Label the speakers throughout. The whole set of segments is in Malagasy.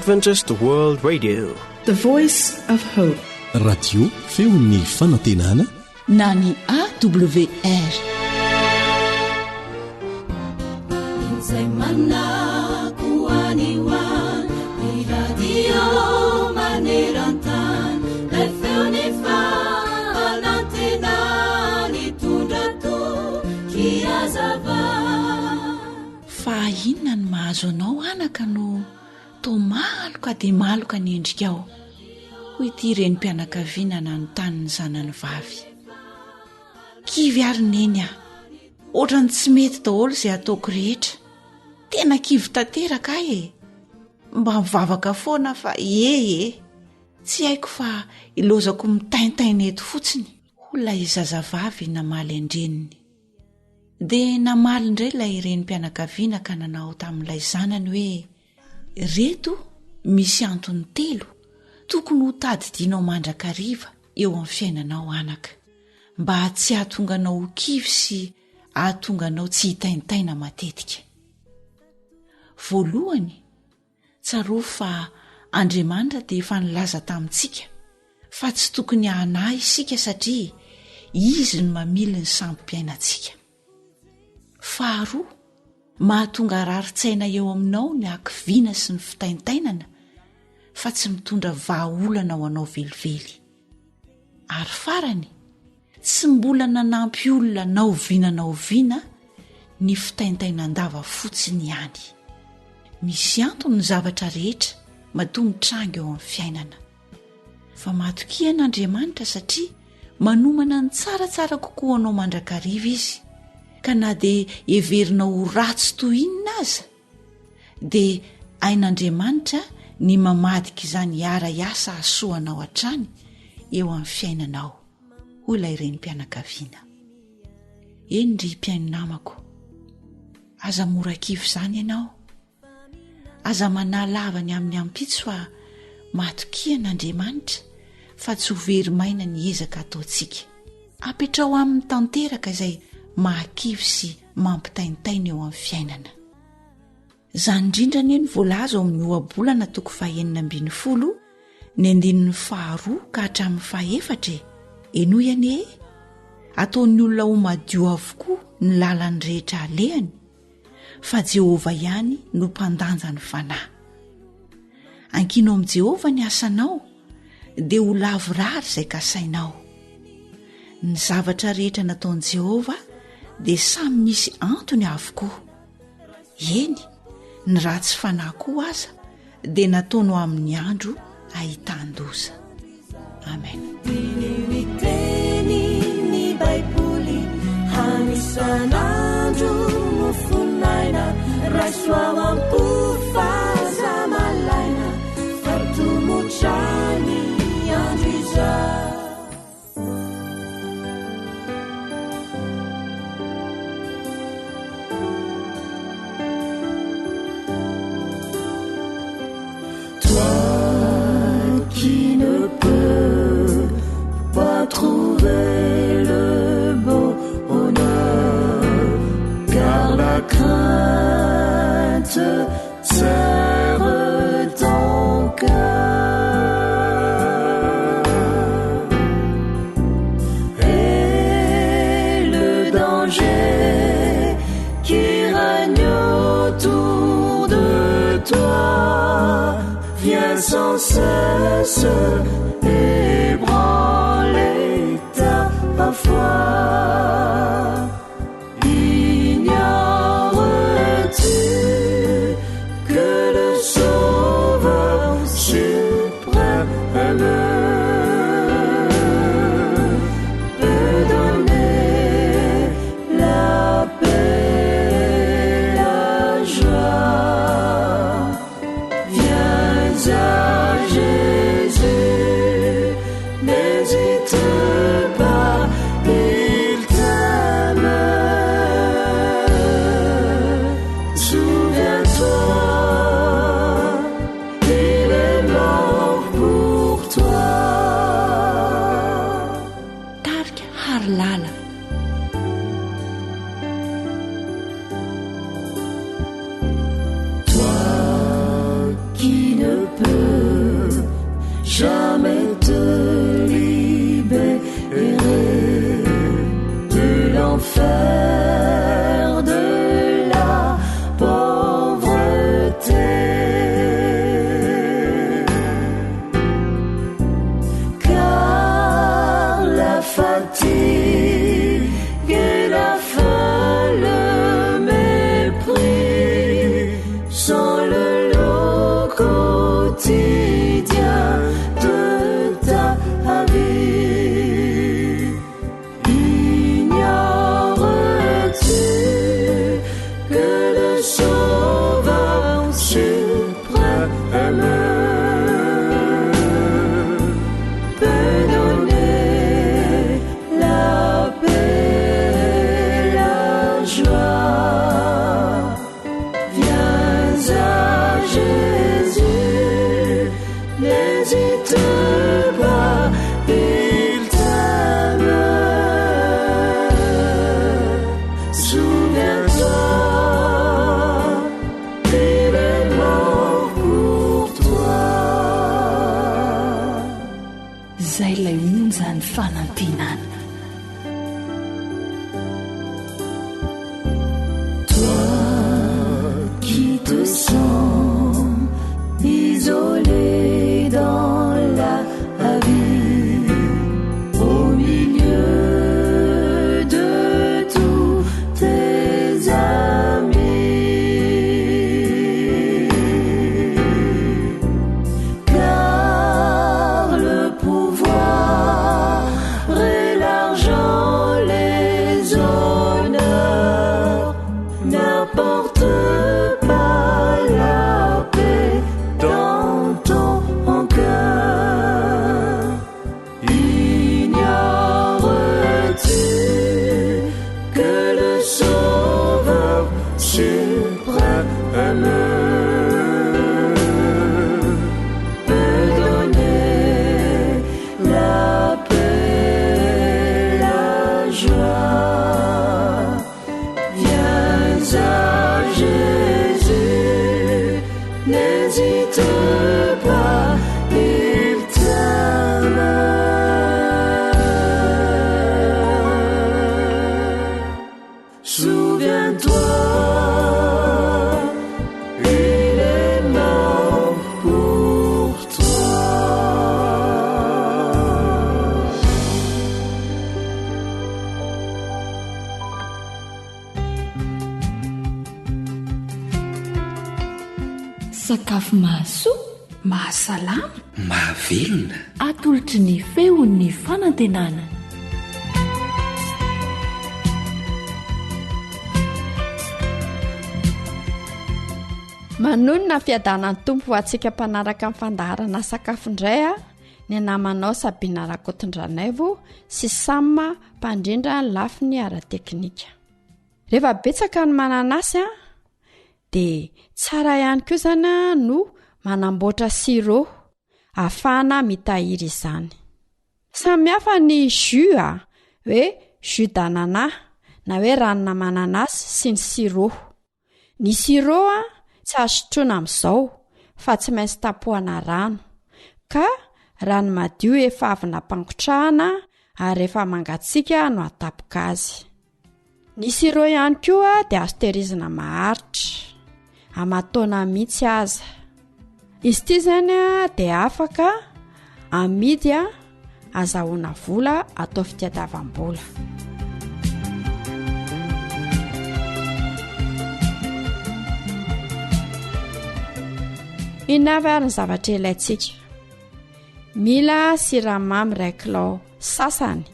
Speaker 1: Adventist World Radio,
Speaker 2: The Voice of Hope.
Speaker 3: Radio feon'ny fanantenana
Speaker 4: na ny AWR. Fa inona ny mahazo anao anaka no to maloka dia maloka ny endrika ao hoy ity renim-pianakaviana nanontany ny zanany vavy. Kivy ary neny aho, ohatrany tsy mety daholo izay ataoko rehetra, tena kivy tanteraka ahy e, mba mivavaka foana fa tsy haiko fa ilozako mitaintaina eto fotsiny, olay zazavavy namaly andreniny. Dia namaly indray ilay renim-pianakaviana ka nanao tamin'ilay zanany hoe, reto misy antony telo tokony ho tadidianao mandrakariva eo amin'ny fiainanao anaka, mba tsy ahatonganao ho kivy sy ahatonganao tsy hitaintaina matetika. Voalohany, tsaroa fa Andriamanitra dia efa nilaza tamintsika fa tsy tokony hanahy isika satria izy no mamily ny sampi-piainantsika. Faharoa, mahatonga rarin-tsaina eo aminao ny ankiviana sy ny fitaintainana fa tsy mitondra vahaolana ho anao velively. Ary farany, tsy mbola nanampy olona na oviana ny fitaintainan-dava fotsiny ihany. Misy antony ny zavatra rehetra matoa mitranga eo amin'ny fiainana. Fa matokian'Andriamanitra satria manomana ny tsaratsara kokoa anao mandrakariva izy, ka na dia heverinao ho ratsy toy inona aza, dia ain'Andriamanitra ny mamadika izany ara-iasa asoanao hatrany eo amin'ny fiainanao, hoy ilay renim-pianakaviana. Eny ry mpiaino namako, aza mora-kivo izany ianao, aza manalavany amin'ny ampitso fa matokian'Andriamanitra fa tsy ho very maina ny ezaka ataontsika. Apetrao amin'ny tanteraka izay mahakivy sy mampitaintaina eo amin'ny fiainana. Izany indrindra ny voalaza ao amin'ny ohabolana 9:12 ny 2 ka hatramin'ny 4 enoy ane, ataon'ny olona ho madio avokoa ny lalany rehetra alehany, fa Jehova ihany no mpandanja ny fanahy. Ankinao amin'i Jehova ny asanao dia ho lavorary izay kasainao. Ny zavatra rehetra nataon'i Jehova dia samy misy antony avokoa. Eny, ny ratsy fanahy koa aza dia nataonao amin'ny andro ahitàn-doza. Amen.
Speaker 5: Miteny ny Baiboly hanisan'andro mofonaina, raisoao am-pofazamalaina, fatomotrany andro izao.
Speaker 6: Trouver le bonheur, car la crainte serre ton cœur, et le danger qui règne autour de toi vient sans cesse ébranler ta foi. Ignores-tu que le Sauveur suprême peut donner la paix, la joie? Viens à Jésus, n'hésite pas, il t'aime. Souviens-toi, il est mort pour toi.
Speaker 4: Tarika Harlala.
Speaker 6: Toi qui ne
Speaker 2: sakafo mahasoa, mahasalama,
Speaker 1: mahavelona,
Speaker 2: atolotry ny feon'ny fanantenana.
Speaker 7: Manonona fiadanany tompo ho antsika mpanaraka amin'ny fandaharana sakafo indray a, ny namanao Sabina Rakotondranaivo sy Samma mpandrindra ny lafiny ara-teknika. Rehefa betsaka ny mananasy a, dia tsara ihany koa izany no manamboatra sirop ahafahana mitahiry izany. Samy hafa ny jus hoe jus d'anana na hoe ranona mananasy sy ny sirop. Ny sirop tsy azo sotroina amin'izao fa tsy maintsy tapohana rano, ka rano madio efa avy nampangotrahana ary rehefa mangatsiaka no atapoka azy. Ny sirop ihany koa dia azo tehirizina maharitra, amatona mihitsy aza. Izy ity izany dia afaka amidy azahoana vola atao fitiadavam-bola. Inavy ny zavatra ilaintsika: mila siramamy 1 kilao sasany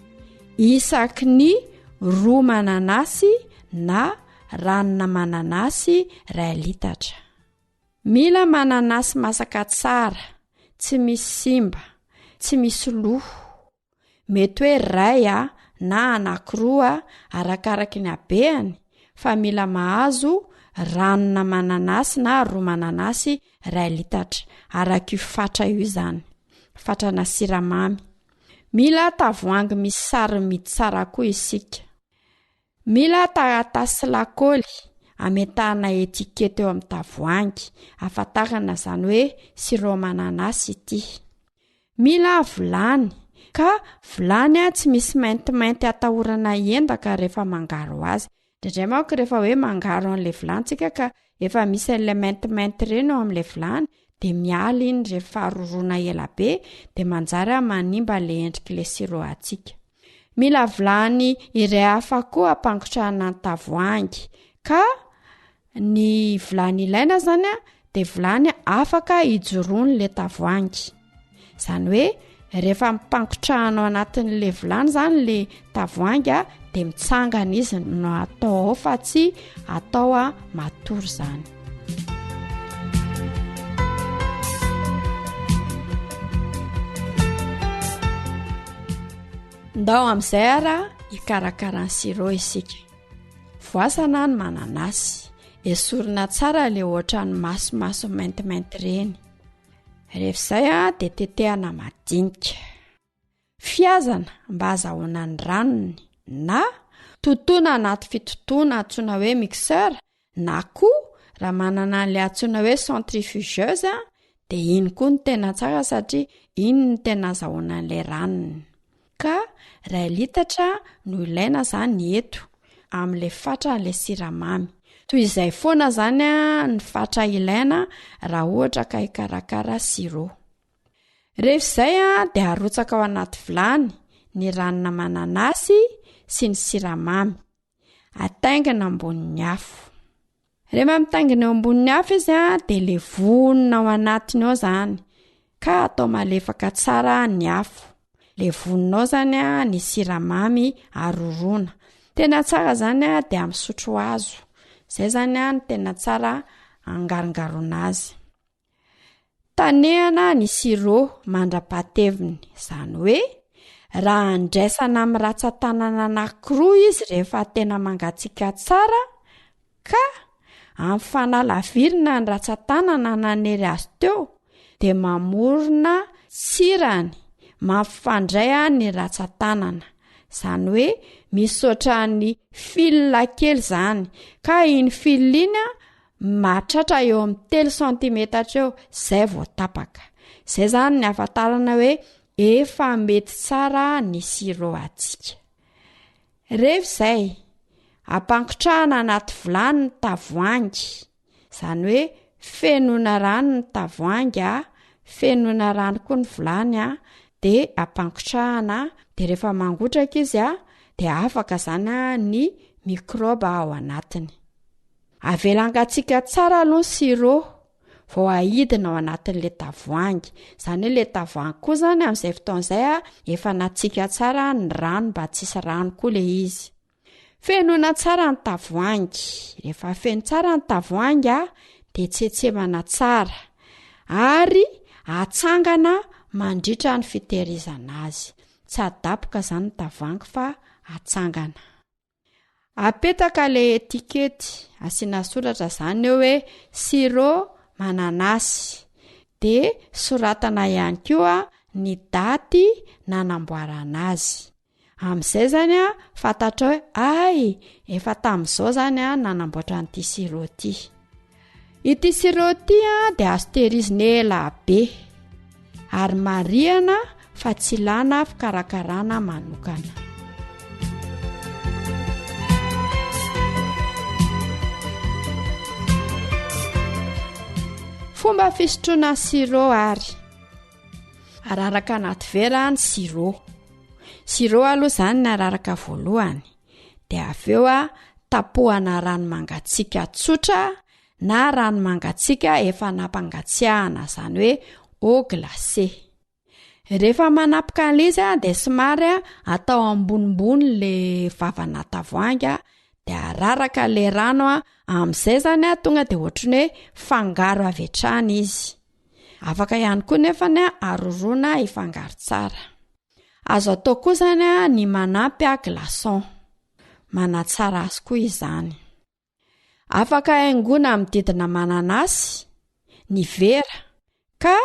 Speaker 7: isaky ny 2 mananasy na ranona mananasy 1 litatra. Mila mananasy masaka tsara, tsy misy simba, tsy misy loho. Mety hoe 2 na anankiroa arakaraka ny habeany, fa mila mahazo ranona mananasy na 2 mananasy 1 litatra araka io fatra io izany, fatrana siramamy. Mila tavoahangy misy sary midy tsara koa isika. Mila taratasy lakôly ametahana etikety eo amin'ny tavoahangy ahafantarana izany hoe sirop mananasy ity. Mila vilany, ka vilany tsy misy maintimainty atahorana endaka rehefa mangaro azy. Indray manko rehefa hoe mangaro an'ilay vilantsika ka efa misy an'ilay maintimainty ireny ao amin'ilay vilany, dia miala iny rehefa roroana ela be dia manjary manimba ilay endrik'ilay sirop atsika. Mila vilany iray hafa koa ampangotrahana ny tavoahangy, ka ny vilany ilaina izany dia vilany afaka hijoroany ilay tavoahangy. Izany hoe rehefa mpangotrahana ao anatin'ilay vilany izany ilay tavoahangy dia mitsangana izy no atao ao fa tsy atao matory izany. Ndao amin'izay hikarakara ny sirop isika. Voasana ny mananasy, esorina tsara ilay ohatran'ny masomaso maintimainty ireny. Rehefa izay dia tetehana madinika. Fiazana mba azahoana ny ranony, na totoina anaty fitotoana antsoina hoe mixeur, na koa raha manana an'ilay antsoina hoe centrifugeuse dia iny koa ny tena tsara satria iny ny tena azahoana an'ilay ranony. Ka 1 litatra no ilaina izany eto amin'ilay fatra an'ilay siramamy. Toy izay foana izany ny fatra ilaina raha ohatra ka hikarakara sirop. Rehefa izay dia arotsaka ao anaty vilany ny ranona mananasy sy ny siramamy. Ataingina ambonin'ny afo. Rehefa mitaingina eo ambonin'ny afo izy dia levonina ao anatiny ao izany, ka atao malefaka tsara ny afo. Levonina ao izany ny siramamy aroroana. Tena tsara izany dia amin'ny sotro hazo. Izay izany ny tena tsara angarongarona azy. Tanehana ny sirop mandra-pateviny, izany hoe raha andraisana amin'ny ratsan-tanana anankiroa izy rehefa tena mangatsiaka tsara, ka amin'ny fanalavirina ny ratsan-tanana nanery azy teo, dia mamorona sirany, mampifandray ny ratsan-tanana. Izany hoe misaotra ny fil kely izany, ka iny fil iny mahatratra eo amin'ny 3 centimetatra eo, izay vao tapaka. Izay izany ny ahafantarana hoe efa mety tsara ny sirop atsika. Rehefa izay ampangotrahana anaty vilany ny tavoahangy, izany hoe fenoina rano ny tavoahangy, fenoina rano koa ny vilany, dia ampangotrahana, dia rehefa mangotraka izy dia afaka izany ny mikroba ao anatiny. Avelangatsika tsara aloha ny sirop vao ahidina ao anatin'le tavoahangy. Izany hoe le tavoahangy koa zany amin'izay fotoan'izay efa natsika tsara ny rano mba tsisy rano koa le izy. Fenoina tsara ny tavoahangy. Rehefa feno tsara ny tavoahangy dia tsetsevana tsara ary atsangana mandritra ny fitehirizana azy. Tsy adapoka zany ny tavoahangy fa atsangana. Apetaka le etikety, asiana soratra zany eo hoe sirop mananasy. Dia soratana ihany koa ny daty nanamboarana azy. Amin'izay zany fantatra hoe efa tamin'izao zany nanamboatra an'ity sirop ity. Ity sirop ity dia azo tehirizina ela be ary marihana fa tsy ilana fikarakarana manokana. Fomba fisotroana sirop ary araraka anaty vera ny sirop. Sirop aloha zany ny araraka voalohany, dia avy eo tapohana rano mangatsiaka tsotra na rano mangatsiaka efa nampangatsiahana, zany hoe eau glacée. Rehefa manapaka an'izy dia somary atao ambonimbony le vavana tavoahangy dia araraka le rano amin'izay zany tonga dia ohatrany hoe fangaro avy hatrany izy. Afaka ihany koa nefa aroroana ifangaro tsara. Azo atao koa zany ny manampy glaçon, manatsara azy koa izany. Afaka haingona amin'ny didina mananasy ny vera ka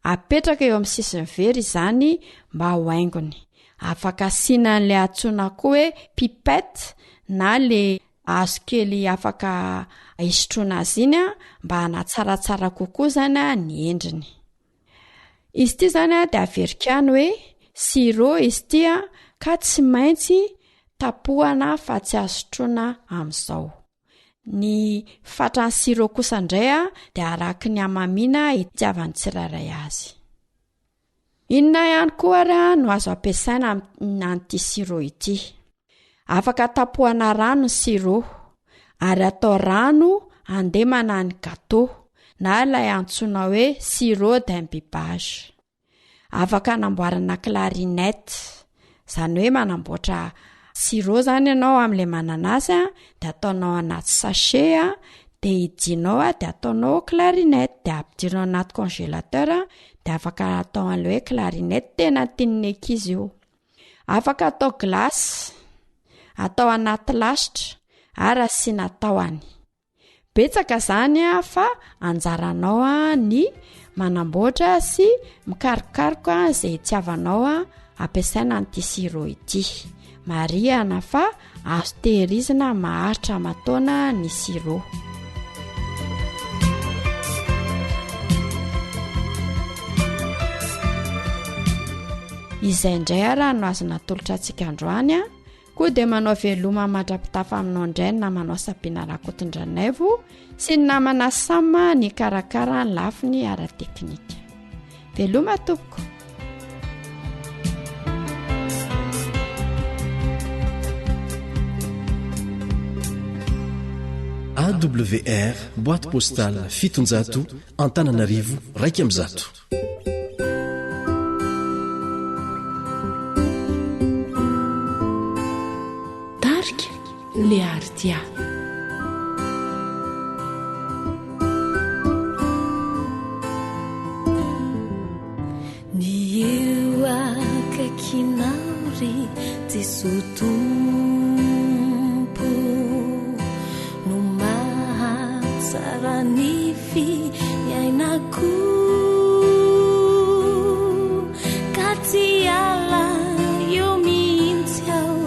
Speaker 7: apetraka eo amin'ny sisiny vera izany mba ho haingony. Afaka asiana an'le antsoina koa hoe pipette na le hazo kely afaka hisotroana azy iny mba hanatsaratsara kokoa zany ny endriny. Izy ity zany dia averikany hoe sirop izy ity ka tsy maintsy tapohana fa tsy asotroana amin'izao. Ny fatran'ny sirop kosa indray dia araky ny hamamiana itiavan'ny tsirairay azy. Inona ihany koa no azo ampiasaina amin'ity sirop ity? Afaka tapohana rano ny sirop ary atao rano andemana ny gâteau na ilay antsoina hoe sirop d'imbibage. Afaka anamboarana clarinette, zany hoe manamboatra sirop zany ianao amin'ilay mananasy dia ataonao anaty sachet dia idinao dia ataonao clarinette dia ampidirina anaty congélateur dia afaka atao an'ilay hoe clarinette tena tian'ny ankizy io. Afaka atao glace, atao anaty lasitra ary asiana tahony. Betsaka zany fa anjaranao ny manamboatra sy mikarokaroka izay itiavanao ampiasaina an'ity sirop ity. Marihana fa azo tehirizina maharitra mataona ny sirop. Izay indray no azona tolotra antsika androany koa dia manao veloma madrapitafa aminao indray ny namanao Sabina Rakotondranaivo sy ny namana Sama ny karakara ny lafiny ara-teknika. Veloma tompoko.
Speaker 3: AWR, boîte postale 700 Antananarivo, Reykjavik.
Speaker 2: Tarika le ardia.
Speaker 6: Ny eo akaikinao Jesosy Tompo no mahatsara ny fiainako ka tsy ala eo mihitsy aho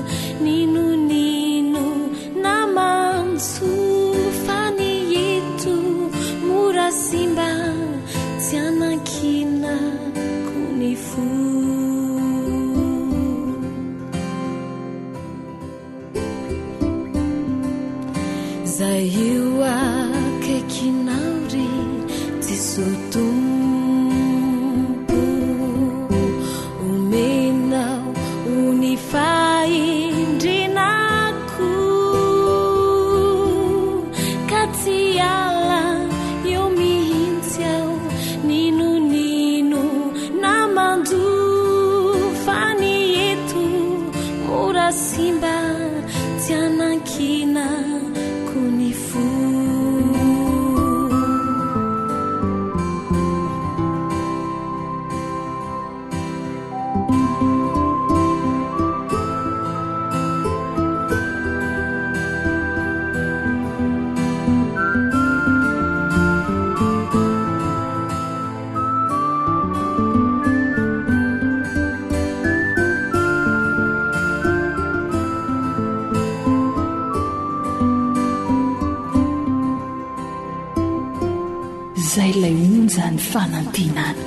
Speaker 6: ninonino namantso fa ny eto mora simba tsy anakinako ny fo. Io akaikinao Jesosy Tompo omenao ny fahendrenako ka tsy ala eo mihitsy simba tsy anankina kony fo
Speaker 2: zay lay onjany fanantenana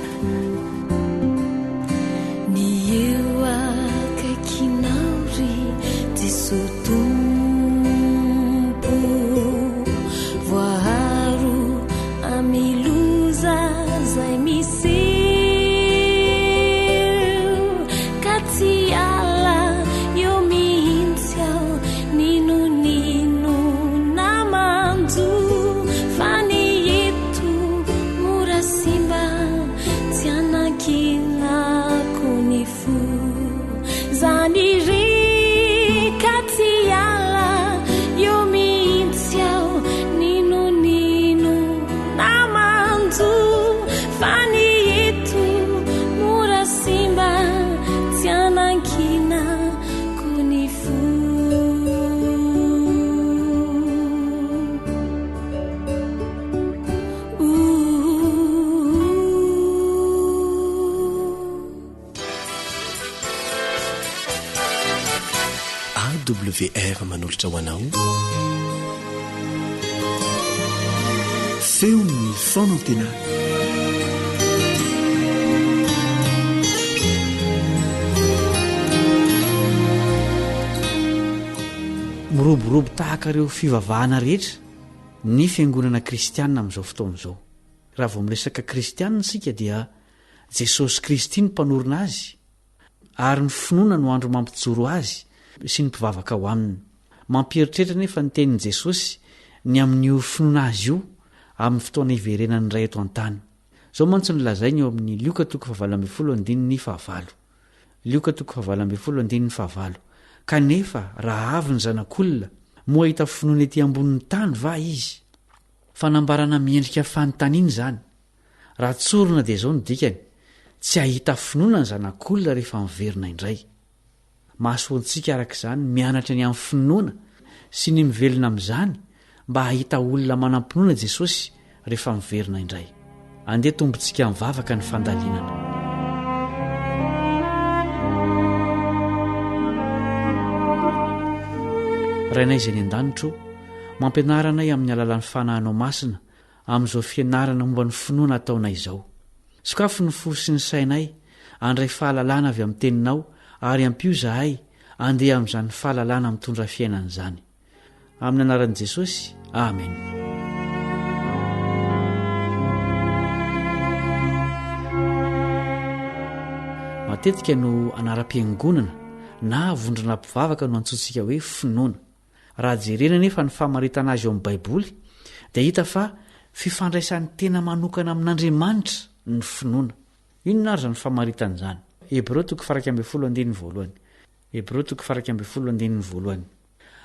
Speaker 6: ny eo akaikinao ry Jesosy tompo voaharo amiloza zay misy ka tsy ala eo mihitsy ao ninonino namanjo fa ny eto mora simba tsy anankina kony fo zany ry ka tsy ala eo mihitsy ao ninonino namanjo fa ny eto mora simba tsy anankina kony fo
Speaker 3: AWR manolotra ho anao
Speaker 1: feo ny fanantenana miroborobo tahaka ireo fivavahana rehetra ny fiangonana kristianina amin'izao fotoana izao raha vao miresaka kristianina sika dia Jesosy Kristy ny mpanorona azy ary ny finoana no andro mampijoro azy sy ny mpivavaka ao aminy mampieritreritra nefa ny tenin'i Jesosy ny amin'io finoana azy io amin'ny fotoana iverenany ray eto an-tany zao mantsy ny lazainy eo amin'ny Lioka 7:15 Lioka 7:15 kanefa raha avy ny zanak'olona moa hita finoana ety ambonin'ny tany va izy fanambarana miendrika fanontaniana zany raha tsorona dia zao ny dikany tsy hahita finoana ny zanak'olona rehefa miverina indray mahasoantsika arak'izany mianatra ny amin'ny finoana sy ny mivelona amin'izany mba hahita olona manampinoana Jesosy rehefa miverina indray andeha tombontsika mivavaka ny fandalinana rainay izay ny an-danitro mampianaranay amin'ny alalan'ny fanahinao masina amin'izao fianarana momba ny finoana ataonay izao sokafo ny fo sy ny sainay andray fahalalana avy amin'ny teninao ary ampio zahay andeha amin'izany fahalalana mitondra fiainana izany amin'ny anaran'i Jesosy amen matetika no anaram-piangonana na vondrona mpivavaka no antsointsika hoe finoana raha jerena nefa ny famaritana azy eo amin'ny baiboly dia hita fa fifandraisan'ny tena manokana amin'Andriamanitra ny finoana inona ary zany famaritan'izany Hebreo 1:1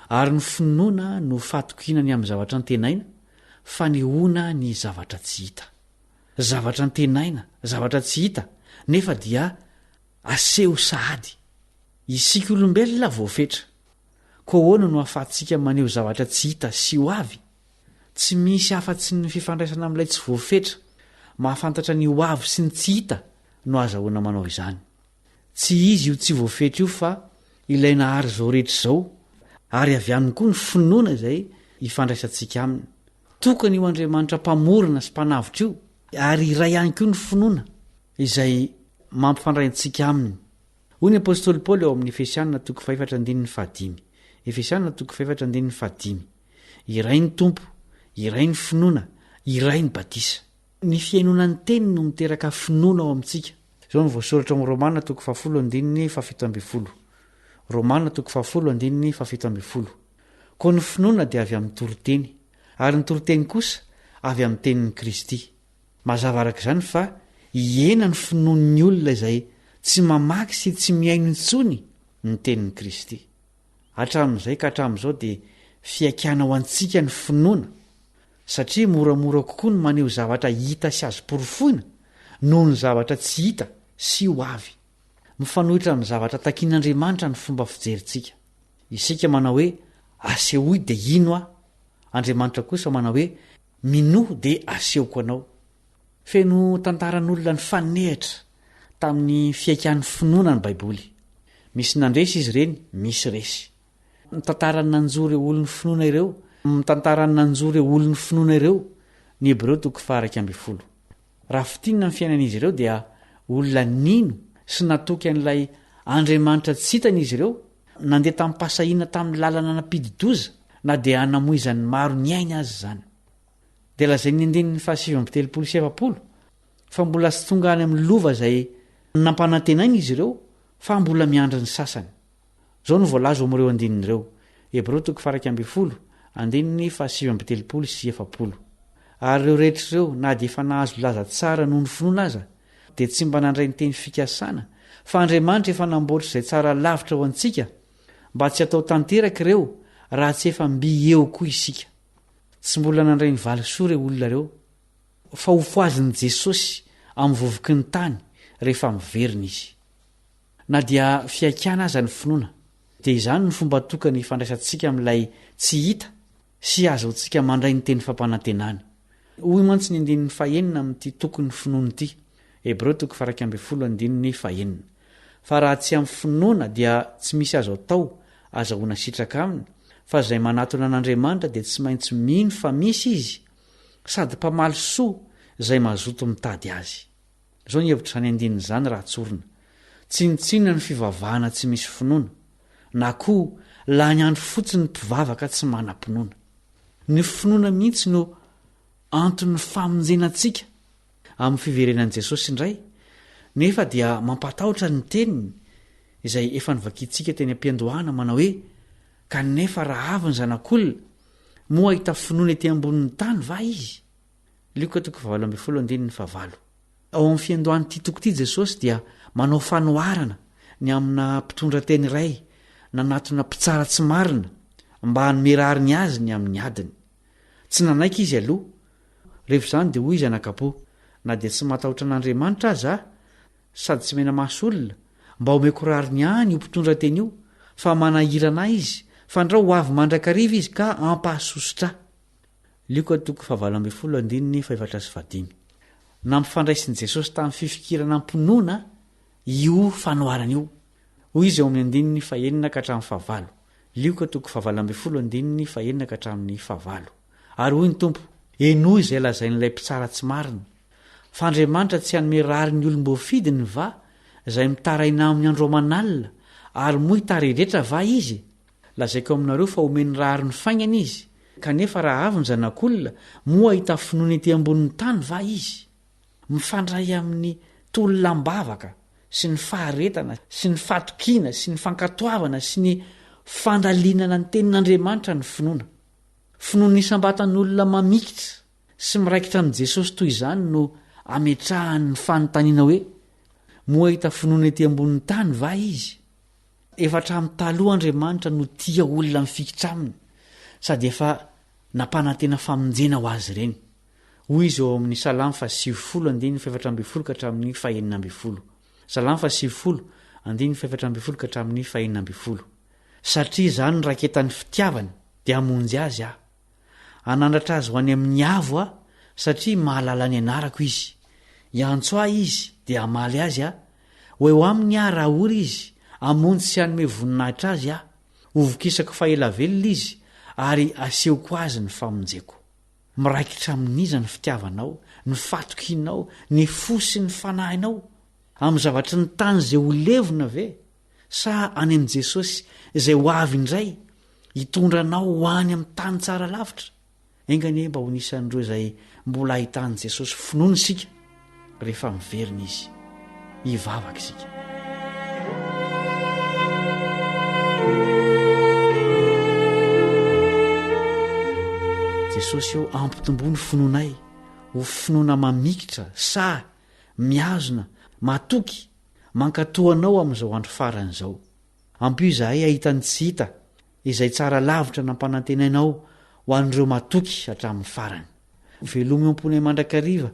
Speaker 1: ary ny finoana no fatokinany amin'ny zavatra antenaina fa ny ona ny zavatra tsy hita zavatra antenaina zavatra tsy hita nefa dia aseho sahady isika olombelona voafetra ko ahoana no ahafahantsika maneho zavatra tsy hita sy ho avy tsy misy afa-tsy ny fifandraisana amin'ilay tsy voafetra mahafantatra ny ho avy sy ny tsy hita no azahoana manao izany tsy izy io tsy voafetra io fa ilay nahary zao rehetra izao ary avy aminy koa ny finoana izay ifandraisantsika aminy tokony io Andriamanitra mpamorona sy mpanavitra io ary iray ihany koa ny finoana izay mampifandraintsika aminy hoy ny apôstôly Paoly eo amin'ny Efesianina 5:5 iray ny tompo iray ny finoana iray ny batisa ny fiainonan'ny teny no miteraka finoana ao amintsika zao ny voasoratra amin'ny Romanina 10:17 ko ny finoana dia avy amin'ny toroteny ary ny toroteny kosa avy amin'ny tenin'ny Kristy mazava arak'izany fa hiena ny finoan'ny olona izay tsy mamaky sy tsy miaino intsony ny tenin'ny Kristy hatramin'izay ka hatramin'izao dia fiaikana ho antsika ny finoana satria moramora kokoa ny maneho zavatra hita sy azo porofoina noho ny zavatra tsy hita sy ho avy. Mifanohitra amin'ny zavatra takian'Andriamanitra ny fomba fijerintsika. Isika manao hoe asehoy dia ino aho, Andriamanitra kosa manao hoe minoho dia asehoko anao. Feno tantaran'olona ny fanehatra tamin'ny fiaikan'ny finoana ny Baiboly. Misy nandresy izy ireny, misy resy. Mitantarany nanjo ireo olon'ny finoana ireo, mitantarany nanjo ireo olon'ny finoana ireo ny Hebreo 4:12. Raha fitinina ny fiainan'izy ireo dia olona nino sy natoky an'ilay Andriamanitra tsy hitan'izy ireo, nandeha tamin'ny pasahiana tamin'ny lalana nampidi-doza na dia hanamoizan'ny maro ny ainy azy zany. Dia lazay ny andinin'ny 7:7 fa mbola tsy tonga any amin'ny lova izay nampanantenaina izy ireo fa mbola miandry ny sasany. Zao no voalaza amin'ireo andinin'ireo. Hebreo 4:12, andininy 7:7. Ary ireo rehetra ireo na dia efa nahazo laza tsara noho ny finoana aza dia tsy mba nandray ny teny fikasana fa Andriamanitra efa namboatra izay tsara lavitra ho antsika mba tsy hatao tanteraka ireo raha tsy efa mby eo koa isika. Tsy mbola nandray ny valisoa ireo olona ireo fa ho foazin'i Jesosy amin'ny vovoky ny tany rehefa miverina izy. Na dia fiaikana aza ny finoana dia izany ny fomba tokany ifandraisantsika amin'ilay tsy hita sy azontsika mandray ny teny fampanantenany. Hoy mantsy ny andinin'ny 9 amin'ity tokony finoana ity. Hebreo 4:1. Fa raha tsy amin'ny finoana dia tsy misy azo atao azahoana sitraka aminy, fa izay manatona an'Andriamanitra dia tsy maintsy mino fa misy izy sady mpamaly soa izay mazoto mitady azy. Zao ny hevitra izany andinin'izany raha tsorina. Tsinotsinona ny fivavahana tsy misy finoana, na koa lany andro fotsiny ny mpivavaka tsy manam-pinoana. Ny finoana mihitsy no anton'ny famonjenantsika amin'ny fiverenan'i Jesosy indray, nefa dia mampatahotra ny teniny izay efa nivakiantsika teny am-piandohana manao hoe kanefa raha avy ny zanak'olona moa ahita finoana ety ambonin'ny tany va izy. Luka 12:9. Ao amin'ny fiandohan'ity toko ity Jesosy dia manao fanoharana ny amina mpitondra teny iray nanatona mpitsara tsy marina mba hanomerahariny azy ny amin'ny adiny. Tsy nanaiky izy aloha. Rehefa izany dia hoy izy anakapo, na dia tsy matahotra an'Andriamanitra aza sady tsy mena maso olona mba homeko rariny any io mpitondra teny io, fa manahirana izy fa ndrao ho avy mandrakariva izy ka ampahasosotra. Luka 12:7. Nampifandraisin'i Jesosy tamin'ny fifikirana ampinoana io fanoharana io. Hoy izy ao amin'ny andininy 9 ka hatramin'ny 9. Luka 12:1 ka hatramin'ny 9. Ary hoy ny Tompo, enoa izay lazain'ilay mpitsara tsy marina. Fa Andriamanitra tsy hanome rary ny olom-boafidiny va izay mitaraina amin'ny andro aman'alina ary moa hitareretra va izy? Lazaiko aminareo fa omeny rary ny faingana izy, kanefa raha avy ny zanak'olona moa ahita finoana ety ambonin'ny tany va izy? Mifandray amin'ny tolonam-bavaka sy ny faharetana sy ny fatokiana sy ny fankatoavana sy ny fandalinana ny tenin'Andriamanitra ny finoana. Finoana isambatan'olona mamikitra sy miraikitra amin'i Jesosy toy izany no ametrahan'ny fanontaniana hoe moa ahita finoana ety ambonin'ny tany va izy? Efa hatramin'ny taloha Andriamanitra no tia olona mifikitra aminy sady efa nampanantena famonjena ho azy ireny. Hoy izy ao amin'ny Salamo 70:4 ka hatramin'ny 140. Salamo 70:4 ka hatramin'ny 140. Satria izany ny raketan'ny fitiavany dia hamonjy azy aho. Anandratra azy ho any amin'ny avo aho satria mahalala ny anarako izy. Iantso ahy izy dia hamaly azy aho. Ho eo aminy aho raha ory izy, hamonjy sy hanome voninahitra azy aho. Hovokisako fahaela velona izy ary asehoko azy ny famonjeko. Miraikitra amin'iza ny fitiavanao, ny fatokinao, ny fo sy ny fanahinao amin'ny zavatra ny tany izay ho levona ve? Sa any amin'i Jesosy izay ho avy indray hitondranao ho any amin'ny tany tsara lavitra? Engane mba ho nisan'ireo izay mbola ahitan'i Jesosy finoana isika rehefa miverina izy. Hivavaka isika. Jesosy eo ampitombony finoanay ho finoana mamikitra sa miazona matoky mankatoanao amin'izao andro faran'izao. Ampio izahay ahitany tsy hita izay tsara lavitra nampanantenainao ho an'ireo matoky hatramin'ny farany. Veloma ompony mandrakariva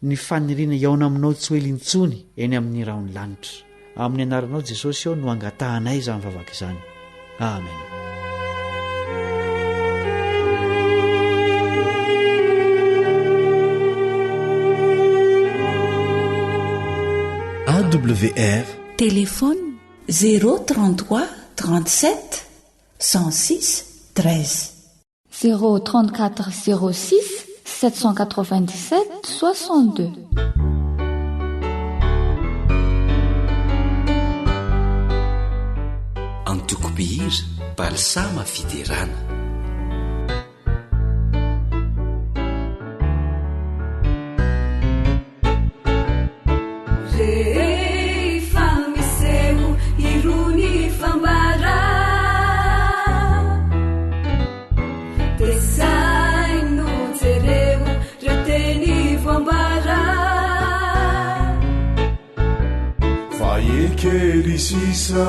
Speaker 1: ny faniriana iaona aminao tsy hoelintsony eny amin'ny raony lanitra. Amin'ny anaranao Jesosy eo no angatahanay izany vavaka izany. Amen.
Speaker 3: AWR
Speaker 4: téléphone 033 37 106 13
Speaker 2: 034 06 797 62.
Speaker 3: Antokobihira balsama fiderana.
Speaker 6: Kerisisa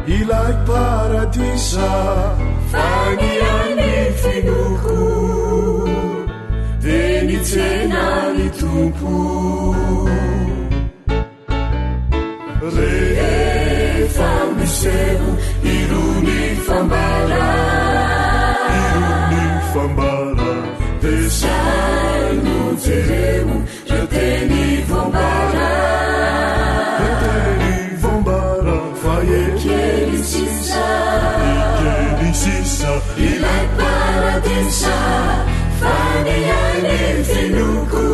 Speaker 6: ilay paradisa faniany finoko deni tsenany tompo rehefa miseho irony fambara de saino jeremo reo teny vombara Kerisisa ilay paradisa faniany finoko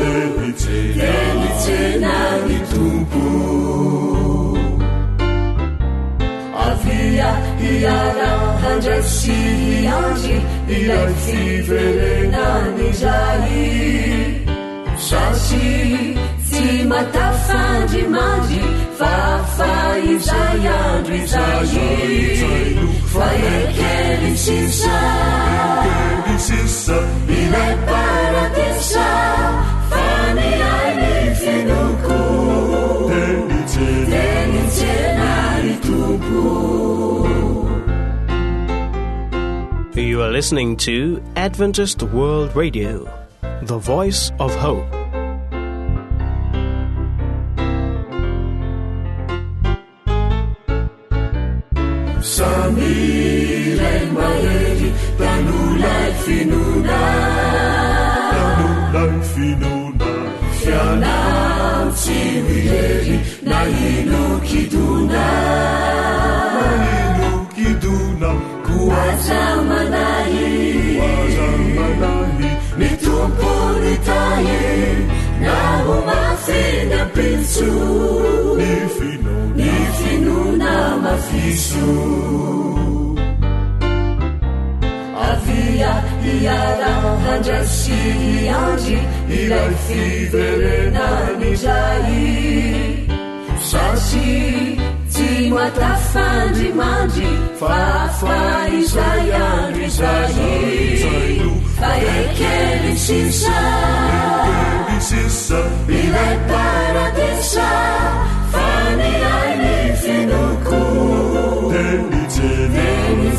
Speaker 6: deni tsenany tompo avia iara handrasi andry ilay fiverenany zay sasy tsy matafandrimandry fa izay andro izay fa kerisisa ilay paradisa faniany finoko deni tsenany tompo.
Speaker 8: You are listening to Adventist World Radio, the voice of hope.
Speaker 6: Samiray mahery tanolay finona fianao tsy mihery na inokidona koaza manahy ny tompony tahy na ho mafiny ampitso ny finona mafiso avia iara handrasi andry ilay fiverenany zay sasy tsy matafandrimandry fa izay andro izay fa kerisisa ilay paradisa faniany finoko deni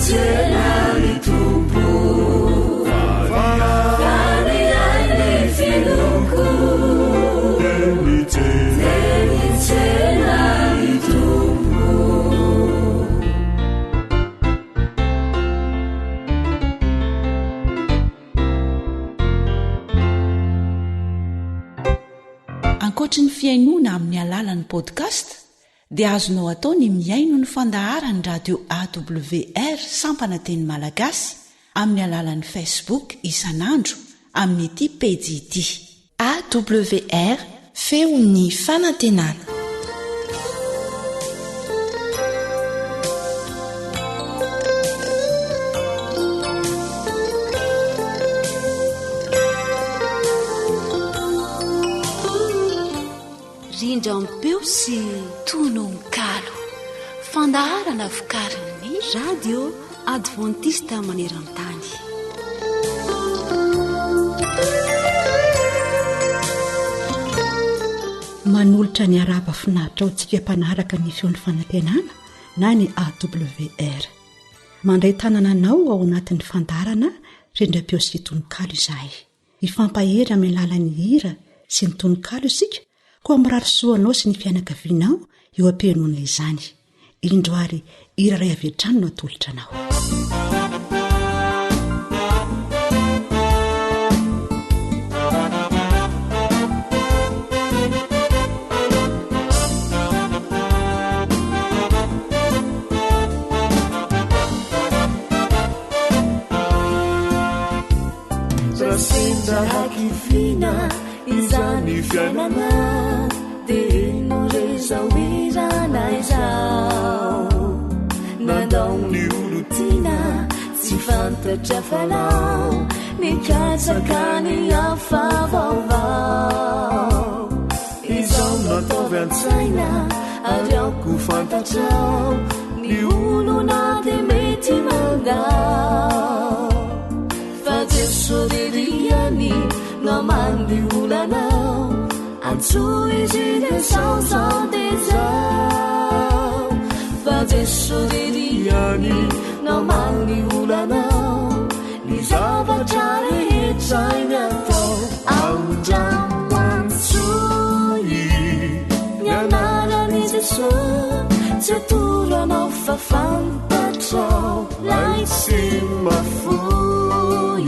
Speaker 6: tsenany tompo faniany finoko deni tsenany tompo.
Speaker 4: Ankoatra ny fiainoana amin'ny alalan'ny podcast dia azonao atao ny miaino ny fandaharany radio AWR sampana teny malagasy amin'ny alalan'ny Facebook isanandro amin'ny ity pejy ity AWR feon'ny fanantenana.
Speaker 2: Rindrampeo sy tononkalo fandaharana vokarin'ny radio Adventiste maneran-tany.
Speaker 9: Manolotra ny araba finaritra ao tsika mpanaraka ny feon'ny fanantenana na ny awr. Mandray tanànanao ao anatin'ny fandarana rendram-peo sy tononkalo izahay. Ifampahery amin'ny alalan'ny hira sy ny tononkalo isika, koa mirary soanao sy ny fianakavianao eo am-pianona izany. Indroary hira ray avy hatrany no atolotra anao.
Speaker 5: Hakifina izany fiainana dia norezao irana izao nandao ny olotiana tsy fantatra fanao ny katsaka ny afavaovao izao nataovy an-tsaina ary aoko fantatrao ny olona dia mety mandao fa Jesosy ririany namandy olanao antsoa izy dia saozao dia zao fa Jesosy ririany namandy olanao ny zavatra rehetra iny atao andramo antsoy ny anarany Jesosy tsy atoro anao fa fantatrao lay sy mafoy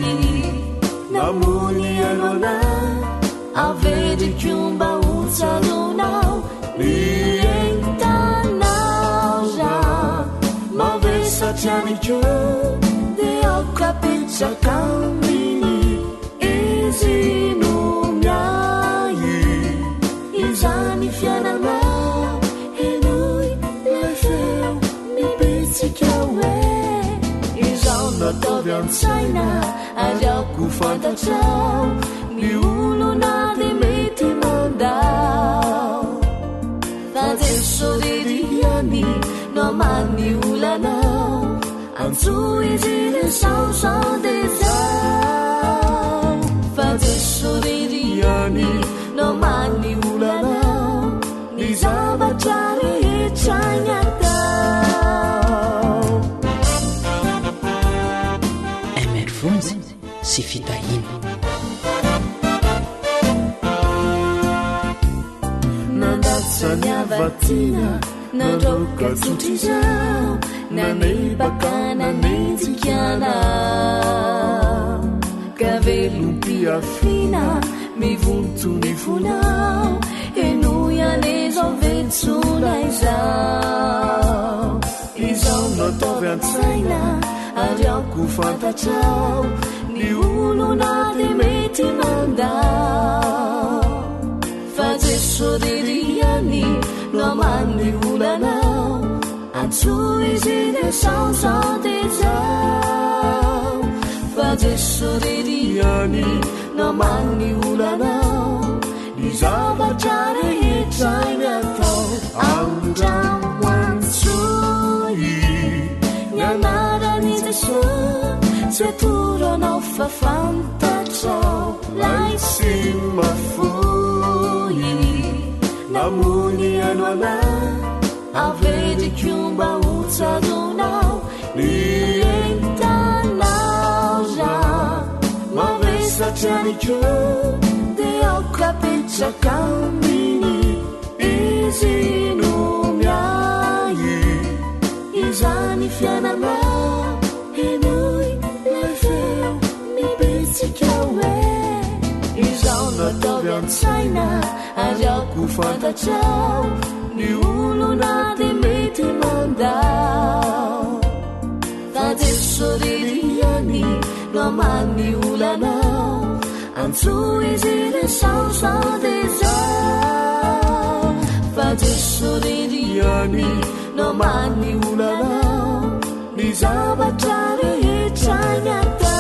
Speaker 5: namony alona avedikomba utsalonao ny entanao ra mavesatrianiko dia aokapetsaka aminy izy no miahy izany fianana enoy lay feo mipetsika hoe izao nataovy an-tsaina ary aoko fantatrao ny olona dia mety mandao fa Jesosy ririany namany olanao antsoa izy dia saozao dia zao fa Jesosy ririany namany olanao ny zavatra rehetra iny atao.
Speaker 9: Emervonzy sy fitahina
Speaker 5: nandatsany avatina nandraoka tsotra izao nanebaka nanenjikana ka velom-piafina mivonto ny fonao enoy anezao vetsona izao izao nataovy an-tsaina ary aoko fantatrao ny olona dia mety mandao fa Jesosy ririany namany olanao antsoa izy dia saozao dia zao fa Jesosy ririany namany olanao ny zavatra rehetra iny atao andramo antsoy ny anarany Jesosy tsy atoro anao fa fantatrao lay sy mafoy namony alona avedikomba utsalonao ny entanao ra mavesatrianiko dia aokapetsaka aminy izy no miahy izany fianana enoy lay feo mipetsika hoe izao nataovy an-tsaina ary aoko fantatrao ny olona dia mety mandao fa Jesosy ririany namany olanao antsoa izy dia saozao dia zao fa Jesosy ririany namany olanao ny zavatra rehetra iny atao.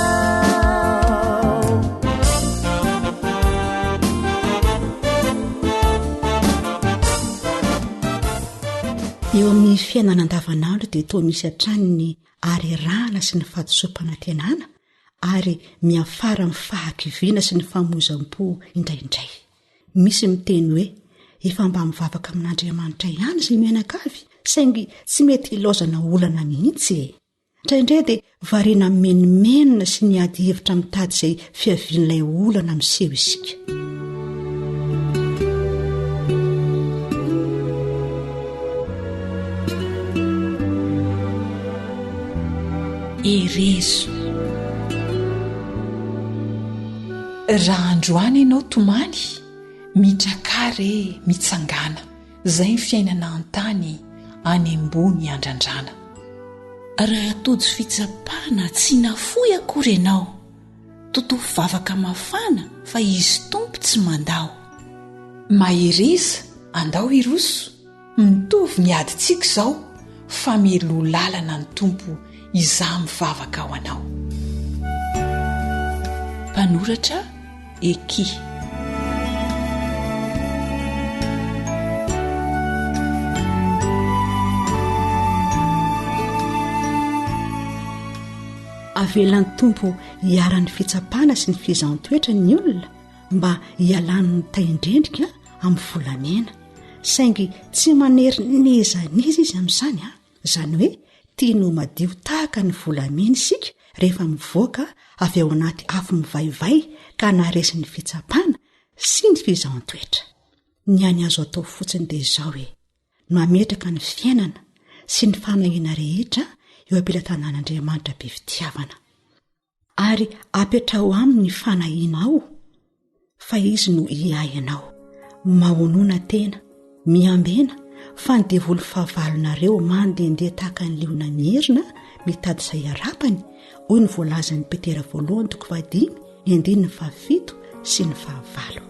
Speaker 9: eo amin'ny fiainana andavanandro dia toa misy hatrany ny arerahana sy ny fahadisompana tenana ary miafara amin'ny fahakiviana sy ny famozam-po indraindray. Misy miteny hoe efa mba mivavaka amin'Andriamanitra ihany izay mianakavy saingy tsy mety ilaozana olana mihitsy e indraindray dia variana menimenina sy niady hevitra mitady izay fiavian'ilay olana miseho isika
Speaker 4: erezo raha androany ianao tomany mitrakare mitsangana izay ny fiainana an-tany any ambony andrandrana
Speaker 2: raha tojo fitsapana tsy nafoy akory ianao totoa vavaka mafana fa izy tompo tsy mandao
Speaker 4: maheriza andao iroso mitovy miadintsika izao fa melo lalana ny tompo izaho mivavaka ao anao
Speaker 2: mpanoratra Eki
Speaker 9: avelan'ny tompo hiara-ny fitsapana sy ny fizahn-toetra ny olona mba hialany ny taindrendrika amin'ny volamena saingy tsy manery nezaneza izy amin'izany izany hoe tiano madio tahaka ny volamena isika rehefa mivoaka avy ao anaty afo mivaivay ka naresy ny fitsapana sy ny fizahn-toetra ny any azo atao fotsiny dia izao hoe mametraka ny fiainana sy ny fanahiana rehetra eo ampilatanan'Andriamanitra be fitiavana ary apetrao aminy fanahiana ao fa izy no hiay ianao mahonoana tena miambena fa ny devoly fahavalonareo mandehandeha tahaka ny liona mierina mitady izay arapany hoy ny voalazan'ny Petera 1:5 ny 7 sy ny 9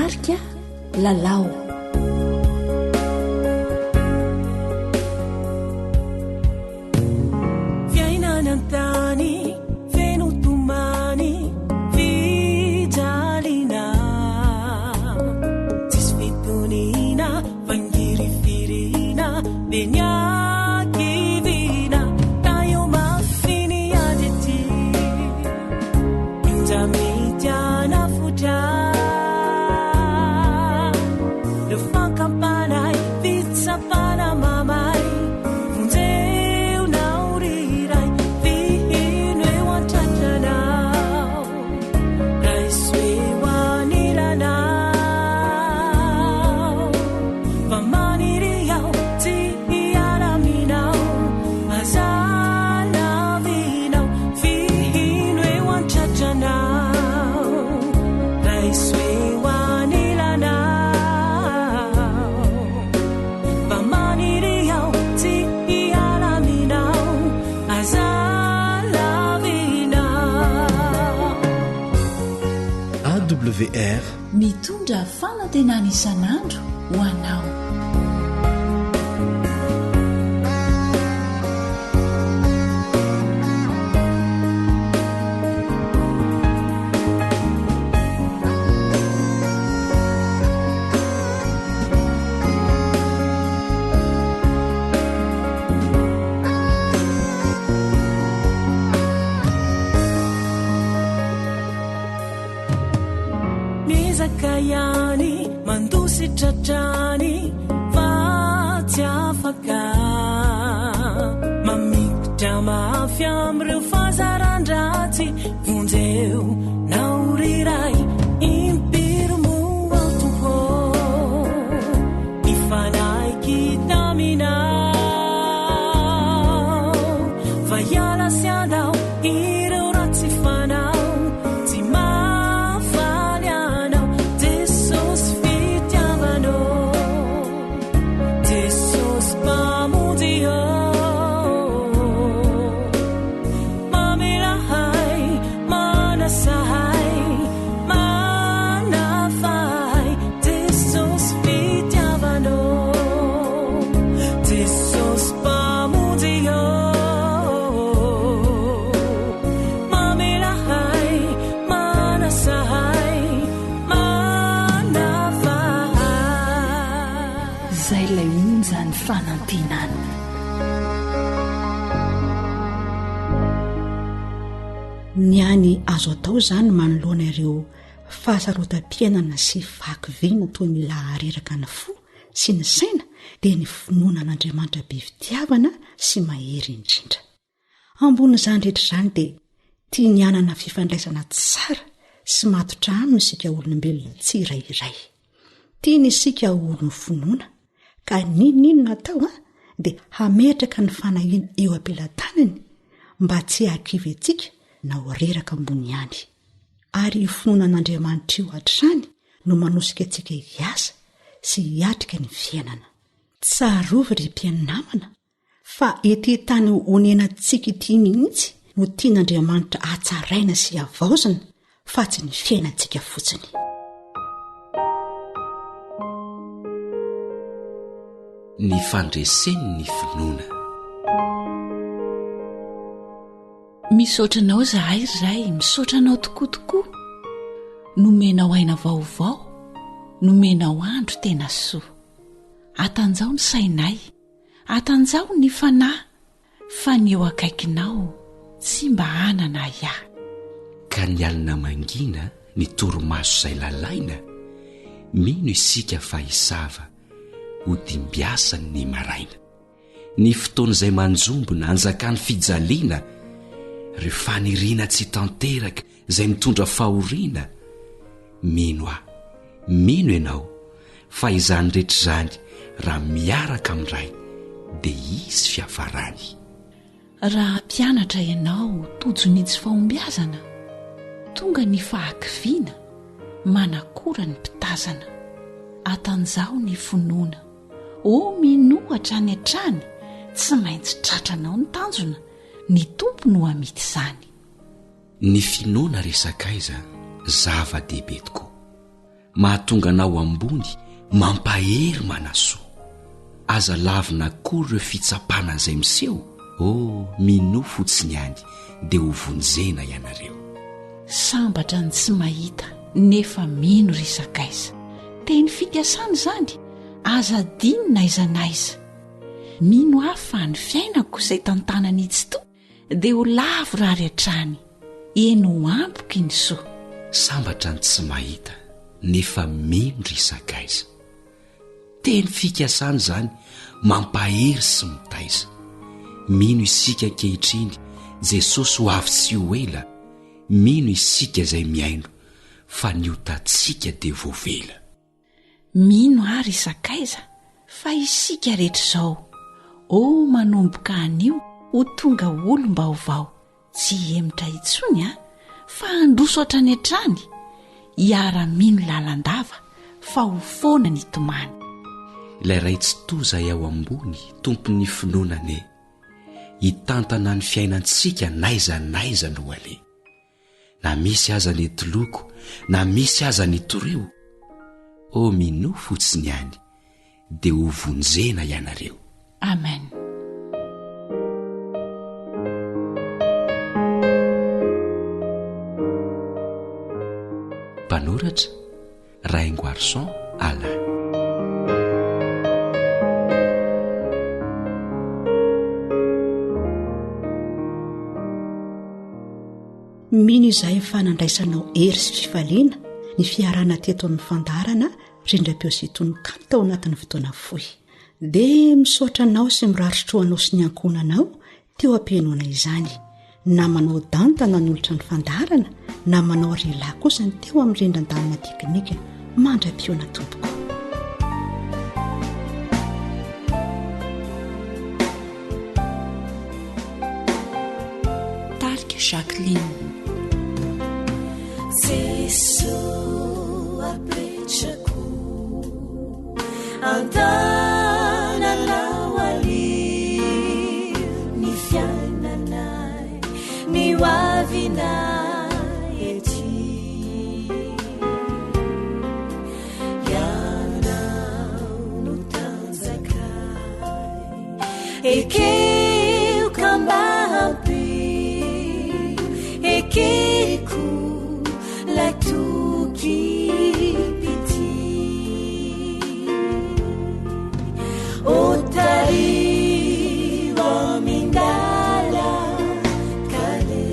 Speaker 2: tarika lalao
Speaker 5: fiainana an-tany fenotomany fijalina tsisy fitonina fangirifirina be niakivina tayo mafiny adety injamitiana fotra Kampanai vitsapana mamai Vunzeu naurirai Vihinu ewantatranau Raiswe wanilanau Vamaniriau tiaraminau Azana vinau Vihinu ewantatranau Raiswe
Speaker 3: WR
Speaker 2: mitondra fanantenana isan'andro ho anao
Speaker 5: Zakayani mandusi trachani vatsiafaka mamikitra mafia amreo fazaran-dratsy vonjeo naoriray impiromo autoho ifanaiky taminao vaiala sy andao ireo ratsy fanao
Speaker 9: ny any azo atao izany manoloana ireo fahasarotam-piainana sy fahakiviana toy mila hareraka ny fo sy ny saina dia ny finoanan'Andriamanitra be fitiavana sy mahery indrindra. Ambonin'izany rehetra izany dia tia ny anana fifandraisana tsara sy matotra aminy isika olombelona tsirairay. Tia ny isika olony finoana ka ninino natao dia hametraka ny fanahiana eo ampelantanany mba tsy hakivy antsika na ho reraka ambony any. Ary io finoanan'Andriamanitra io hatrany no manosika antsika hiasa sy hiatrika ny fiainana. Tsarovy ry mpianamana fa ety tany honenantsika ity mihitsy no tian'Andriamanitra hatsaraina sy havaozana fa tsy ny fiainantsika fotsiny.
Speaker 3: Ny fandreseny ny finoana.
Speaker 2: Misaotranao zahay ray, misaotranao tokoatokoa. Nomenao aina vaovao, nomenao andro tena soa. Atanjao ny sainay, atanjao ny fanahy, fa ny eo akaikinao tsy mba anana ia.
Speaker 3: Ka ny alina mangina ny toromaso izay lalaina, mino isika fa hisava ho dimbiasany ny maraina. Ny fotoana izay manjombona anjakany fijaliana, ry faniriana tsy tanteraka izay mitondra fahoriana. Mino ianao fa izany rehetra izany raha miaraka amin'ray dia izy fiafarany.
Speaker 2: Raha mpianatra ianao tojony tsy fahombiazana, tonga ny fahakiviana manakora ny mpitazana. Atanjao ny finoana, minohatra any hatrany, tsy maintsy tratranao ny tanjona, ny tompo no amity izany.
Speaker 3: Ny finoana resakaiza zava-dehibe tokoa, mahatonga anao ambony mampahery manasoa. Aza lavina kory ireo fitsapana izay miseho, mino fotsiny any dia ho vonjena ianareo.
Speaker 2: Sambatra ny tsy mahita nefa mino resakaiza, teny fikasana izany, aza diny na aiza naiza. Mino fa ny fiainako izay tantanany itsy to dia ho lavo rary hatrany, eno ampoky ny soa.
Speaker 3: Sambatra ny tsy mahita nefa mino resakaiza, teny fikasana izany mampahery sy mitaiza. Mino isika ankehitriny Jesosy ho avy sy ho ela, mino isika izay miaino fa ny otantsika dia voavela.
Speaker 2: Mino ary resakaiza fa isika rehetra izao manomboka anio ho tonga olom-baovao, tsy hemitra itsony fa handroso hatrany hatrany, hiara-mino lalandava fa ho foana ny tomany.
Speaker 3: Ilay ray tsy toza ao ambony tompon'ny finoanane, hitantana ny fiainantsika naiza no ale. Na misy aza ny toloko, na misy aza ny toreo, mino fotsiny any dia ho vonjena ianareo.
Speaker 2: Amen.
Speaker 3: Mpanoratra Raingo Arson Alain.
Speaker 9: Mino izay fa nandraisanao hery sy fifaliana ny fiarana teto amin'ny fandarana rindra-peo sy tony kamo tao anatin'ny fotoana fohy. Dia misaotra anao sy miraritroanao sy ny ankonanao teo ampianoana izany, na manao dantana ny olotra ny fandarana, na manao rila kosa ny teo amin'ny rindran-dalana teknika mandra-piona tompoko.
Speaker 2: Tarika Jacqueline.
Speaker 5: Jesu apetrako antananao ali, ny fiainanay ny hoavinay ety, ianao no tanjakay ekeo kambampy ekeko latoky piti otariwa mindala kale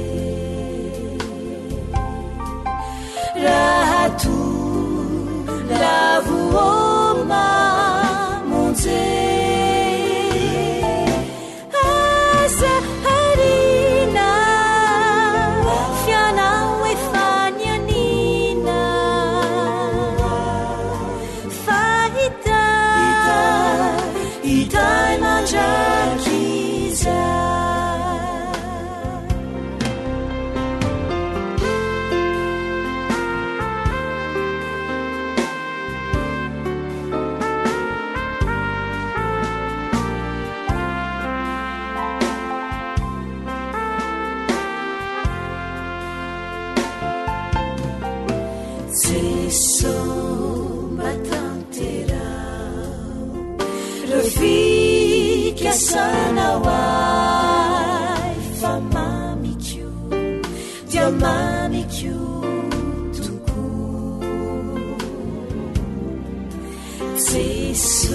Speaker 5: jesosy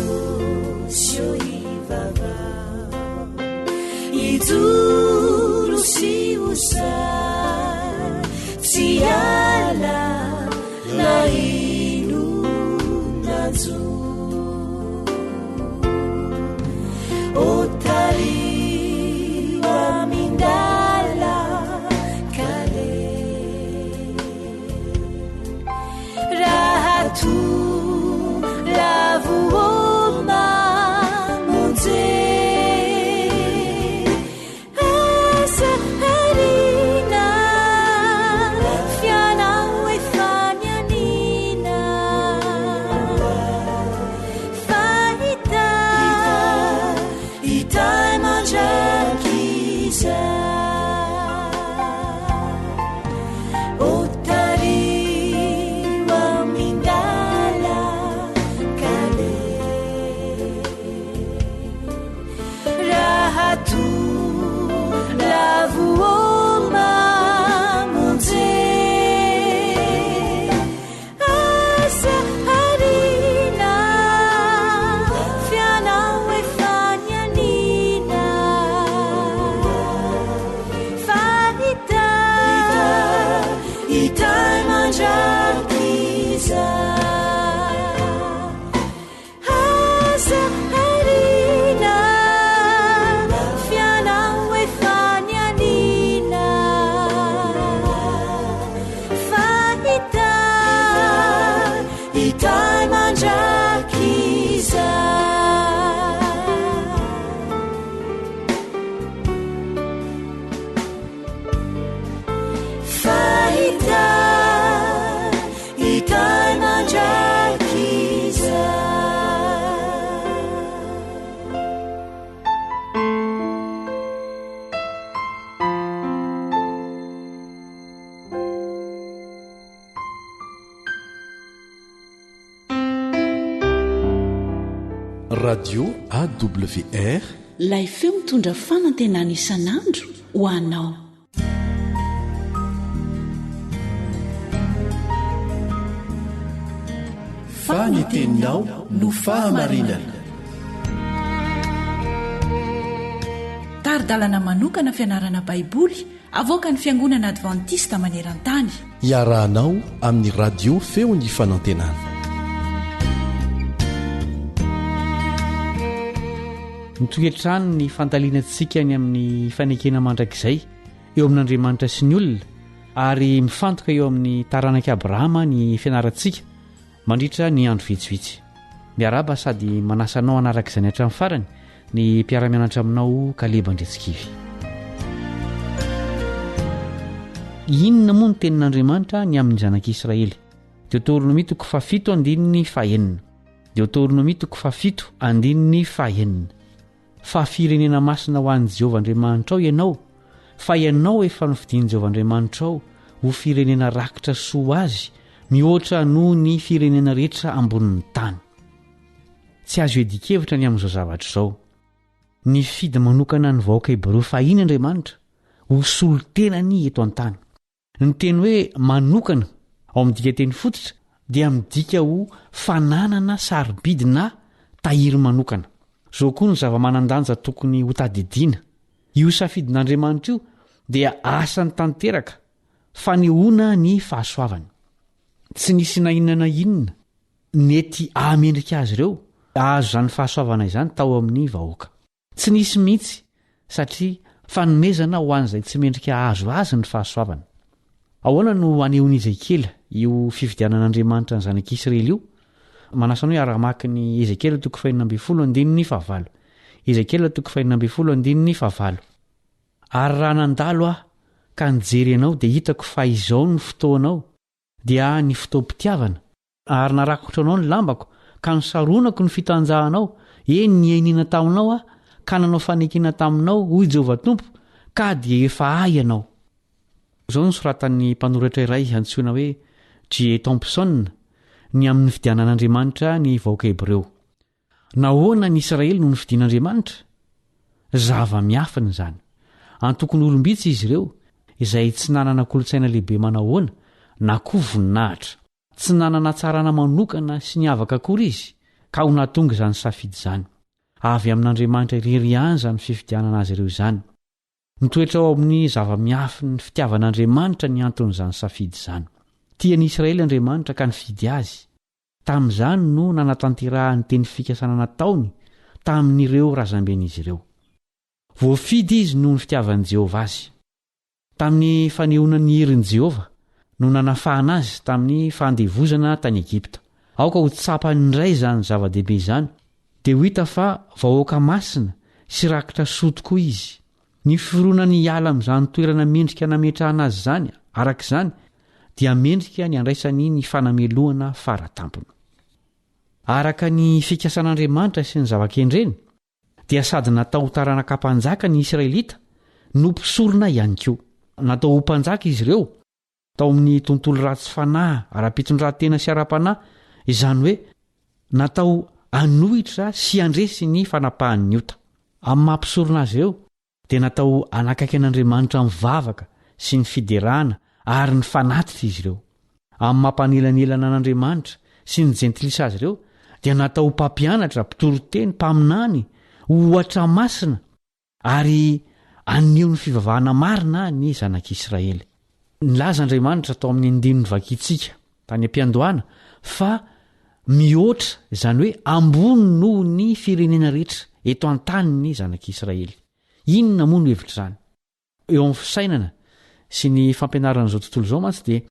Speaker 5: o ivavao ijoro sy osa tsy ala na ino najo otariwa mindala kale rahatu lavuoma monje asa harina fianao efanianina fahita itai mandrakiza otariwa mindala kale rahatu lavuoma monje asa harina fianao efanianina fahita itai mandrakiza asa harina fianao efanianina fahita itai mandrakiza fahita itai mandrakiza
Speaker 10: radio awr
Speaker 2: lay feo mitondra fanantenana isan'andro ho anao.
Speaker 10: faniteninao no fahamarinana.
Speaker 4: taridalana manokana fianarana baiboly avoaka ny fiangonana advantista maneran-tany.
Speaker 10: iarahanao amin'ny radio feo ny fanantenana.
Speaker 1: nitoetrano ny fantalianantsika ny amin'ny fanekena mandrakizay eo amin'andriamanitra sy ny olona ary mifantoka eo amin'ny taranaki abrahama ny fianarantsika mandritra ny andro vitsivitsy. miaraba sady manasanao anaraka izany hatramin'ny farany ny mpiara-mianatra aminao Kaleba Ndretsikivy. inona moa ny tenin'andriamanitra ny amin'ny zanak'Israely? Deutéronomie 7:7 Deutéronomie 7:7 fa firenena masina ho an'i Jehovah Andriamanitra ao ianao, fa ianao efa nofidian'i Jehovah Andriamanitra ao ho firenena rakitra soa azy mihoatra noho ny firenena rehetra ambonin'ny tany. Tsy azo edikevitra ny amin'izao zavatra izao. Ny fidy manokana ny vahoaka Hebreo fa iny Andriamanitra ho solon-tenany eto an-tany. Ny teny hoe manokana ao amin'ny dika teny fototra dia midika ho fananana sarobidy na tahiry manokana. Izao koa ny zava-manandanja tokony ho tadidiana. Io safidin'Andriamanitra io dia asany tanteraka fanehoana ny fahasoavany. Tsy nisy na inona na inona nety amendrika azy ireo azo izany fahasoavana izany tao amin'ny vahoaka. Tsy nisy mihitsy satria fanomezana ho an'izay tsy mendrika azo azy ny fahasoavana. Ahoana no anehoan'i Ezekela io fifidianan'Andriamanitra ny zanak'Israely io? Manasanao iara-maka ny Ezekela 5:9. Ezekela 5:9. Ary raha nandalo aho ka nijery anao dia hitako fa izao ny fotoanao dia ny fotoam-pitiavana, ary narakotra anao ny lambako ka nisaronako ny fitanjahanao, eny ny ainina taminao aho ka nanao fanekena taminao hoy Jehovah Tompo, ka dia efa ahy ianao. Izao ny soratan'ny mpanoratra iray antsoina hoe J. Thompson ny amin'ny fidianan'Andriamanitra ny vahoaka Hebreo. Nahoana ny Israely no nifidian'Andriamanitra? Zava-miafina izany. Antokony olombitsy izy ireo izay tsy nanana kolontsaina lehibe manahoana na koa voninahitra. Tsy nanana tsarana manokana sy ny avaka akory izy ka ho natonga izany safidy izany. Avy amin'Andriamanitra irery ihany izany fifidianana azy ireo izany. Nitoetra ao amin'ny zava-miafy ny fitiavan'Andriamanitra ny anton'izany safidy izany. Tian'i Israely Andriamanitra ka nifidy azy. Tamin'izany no nanatanterahan'ny teny fikasana nataony tamin'ireo razamben'izy ireo. Voafidy izy noho ny fitiavan'i Jehovah azy. Tamin'ny fanehonan'ny herin'i Jehovah no nanafahana azy tamin'ny fandevozana tany Egipta. Aoka ho tsapany indray izany zava-dehibe izany, dia ho hita fa vahoaka masina sy rakitra soa tokoa izy. Ny firoana ny hiala amin'izany toerana mendrika nametrahana azy izany, arak'izany dia mendrika ny andraisany ny fanamelohana faratampona. Araka ny fikasan'Andriamanitra sy ny zava-kendreny, dia sady natao ho taranaka-mpanjaka ny Israelita no mpisorona ihany koa. Natao ho mpanjaka izy ireo tao amin'ny tontolo ratsy fanahy ara-pitondran-tena sy ara-panahy, izany hoe natao anohitra sy andresy ny fanapahan'ny ota. Amin'ny mampisorona azy ireo dia natao anakaiky an'Andriamanitra mivavaka sy ny fiderana ary ny fanatitra izy ireo. Amin'ny mampanelanelan an'Andriamanitra sy ny jentilisa azy ireo dia natao mpampianatra, mpitoroteny, mpaminany, ohatra masina ary anio ny fivavahana marina ny zanak'Israely. Nilaza Andriamanitra tao amin'ny andininy vakitsika tany am-piandohana fa mihoatra, izany hoe ambony noho ny firenena rehetra eto an-tany ny zanak'Israely. Inona moa no hevitra izany? Eo amin'ny fisainana sy ny fampianaran'izao tontolo izao mantsy dia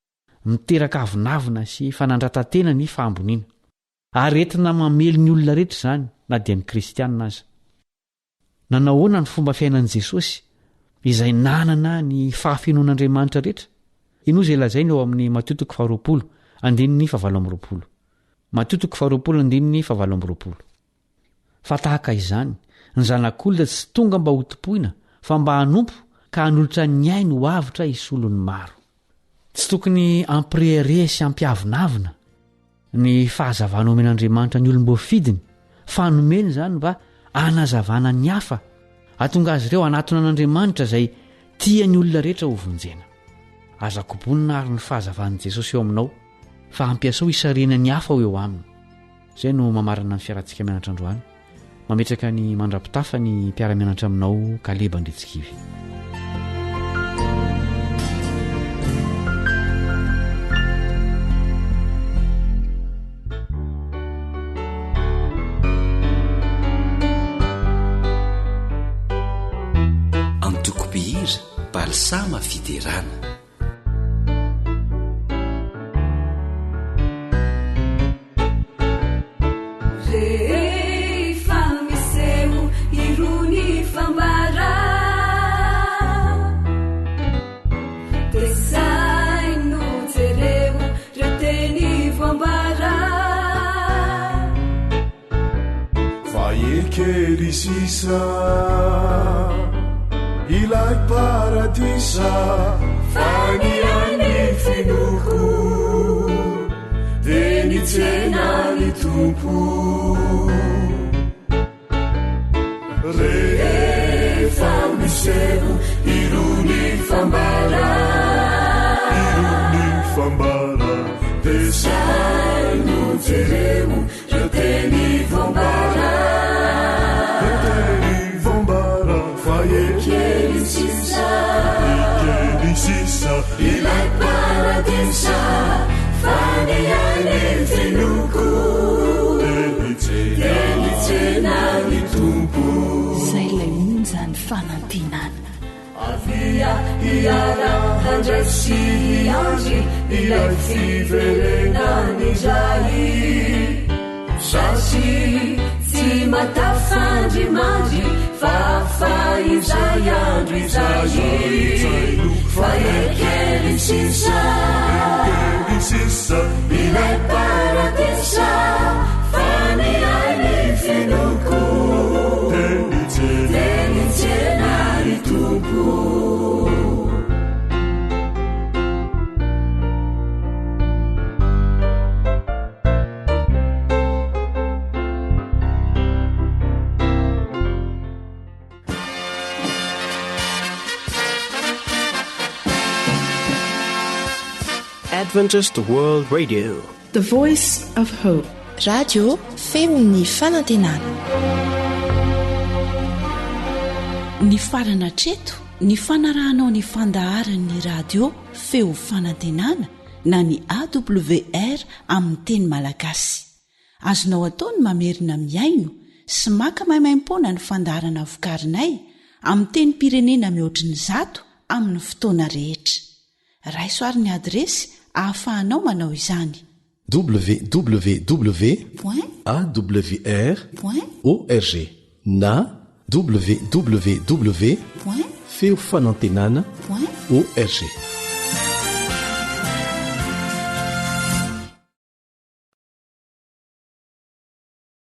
Speaker 1: miteraka avinavina sy fanandratantena ny fahamboniana. Ary entina mamely ny olona rehetra izany, na dia ny kristianina aza. Nanahoana ny fomba fiainan'i Jesosy izay nanana ny fahafenoan'Andriamanitra rehetra? Ino izay lazainy eo amin'ny Mateo 4:7-20. Mateo 4:7-20. Fa tahaka izany, ny zanak'olona tsy tonga mba ho topoina, fa mba hanompo ka hanolotra ny ainy ho avitra isolony maro. Tsy tokony ampirehare sy ampiavinavina ny fahazavana omen'Andriamanitra ny olom-boafidiny, fa nomeny izany mba hanazavana ny hafa, hatonga azy ireo anatona an'Andriamanitra izay tia ny olona rehetra ho vonjena. Aza kobonina ary ny fahazavan'i Jesosy eo aminao, fa ampiasao isarena ny hafa eo aminy. Izay no mamarana ny fiarantsika mianatra androany. Mametraka ny mandrapitafa ny mpiara-mianatra aminao Kaleba Andretsikivy.
Speaker 3: Antokopihira Balsama Fiderana.
Speaker 6: Kerisisa ilay paradisa faniany finoko de nitsena ny tompo rehefa miseho irony fambara de sai no jeremo re teny vombara Kelisisa ilay paradisa faniany finoko de nitsena ny tompo.
Speaker 2: Zay lay monja ny fanantenana.
Speaker 6: Avia iara handray sy andry ilay fiverenany izay sasy tsy matafandrimandry fa izay andro izay fa Kelisisa ilay paradisa faniany finoko de nitsena ny tompo.
Speaker 8: Adventist World Radio,
Speaker 11: the voice of hope. radio feon'ny fanantenana.
Speaker 2: Ny farana treto ny fanarahanao ny fandaharan'ny radio feo fanantenana na ny AWR amin'ny teny malagasy. Azonao ataony mamerina miaino sy maka maimaim-pona ny fandaharana vokarinay amin'ny teny pirenena mihoatriny 100 amin'ny fotoana rehetra. Raisoaryn'ny adresy ahafahanao manao izany:
Speaker 10: www.awr.org na www.feofanantenana.org.